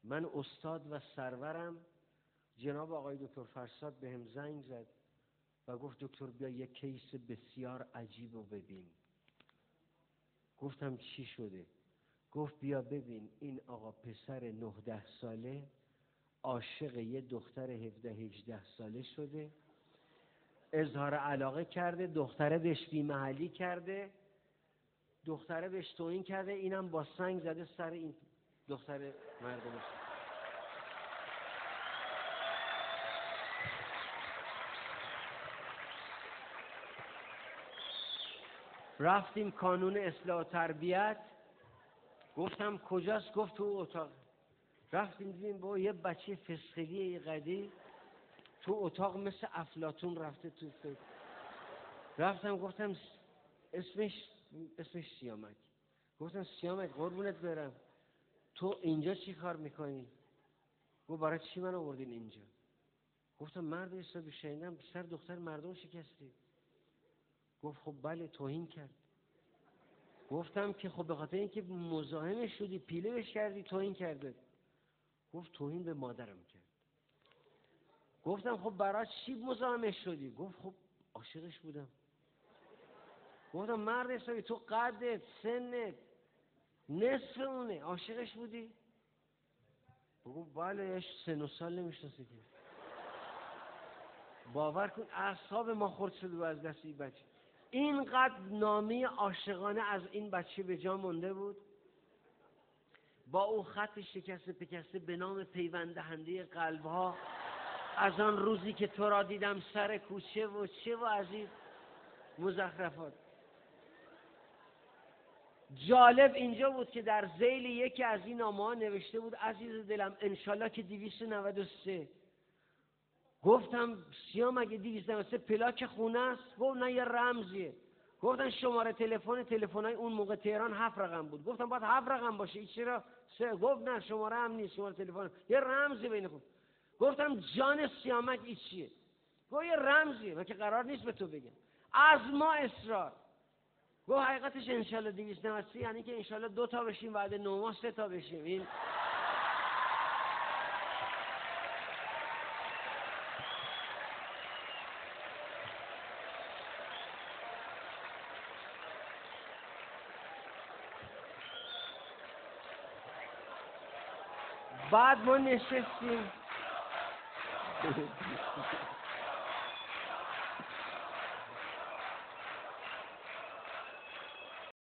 من استاد و سرورم جناب آقای دکتر فرشاد بهم زنگ زد و گفت دکتر بیا یک کیس بسیار عجیب رو ببین. گفتم چی شده؟ گفت بیا ببین این آقا پسر 9-10 ساله عاشق یه دختر 17-18 ساله شده، اظهار علاقه کرده، دختره بهش بی‌محلی کرده، دختره بهش توهین کرده، اینم با سنگ زده سر این دختر مردمش. رفتیم کانون اصلاح و تربیت. گفتم کجاست؟ گفت تو اتاق. رفتیم دیدیم با یه بچه فسخلی قدی تو اتاق مثل افلاطون رفته تو فکر. رفتم گفتم اسمش سیامک. گفتم سیامک قربونت برم تو اینجا چی کار میکنی؟ گفت برای چی من آوردین اینجا؟ گفتم مرد حسابی شنیدم سر دختر مردم شکستی. گفت خب بله توهین کرد. گفتم که خب به خاطر اینکه مزاحمش شدی پیله بش کردی توهین کرده. گفت توهین به مادرم کرد. گفتم خب برای چی مزاحمش شدی؟ گفت خب عاشقش بودم. گفتم مرد حسابی تو قدت سنت نصف اونه عاشقش بودی؟ بگو بله سن و سال نمیشناسه که. باور کن اعصاب ما خورد شده از دست این بچه. اینقدر نامه عاشقانه از این بچه به جا مونده بود، با اون خط شکسته پکسته به نام پیوند دهنده قلب‌ها، از آن روزی که تو را دیدم سر کوچه و چه و از این مزخرفات. جالب اینجا بود که در ذیل یکی از این نامه‌ها نوشته بود عزیز دلم انشالله که 293. گفتم سیام اگه 293 پلاک خونه است؟ گفت نه یه رمزیه. گفتن شماره تلفن‌های اون موقع تهران 7 رقم بود. گفتم باید 7 رقم باشه این چرا 3؟ گفت نه شماره هم نیست، شماره تلفن یه رمزی بین خود. گفتم جان سیامک این چیه؟ گفت یه رمزیه من که قرار نیست به تو بگم. از ما اصرار. گفت حقیقتش انشالله 293 یعنی که انشالله 2 تا بشیم بعد 9 ماه 3 تا بشیم. این بعد ما نشستیم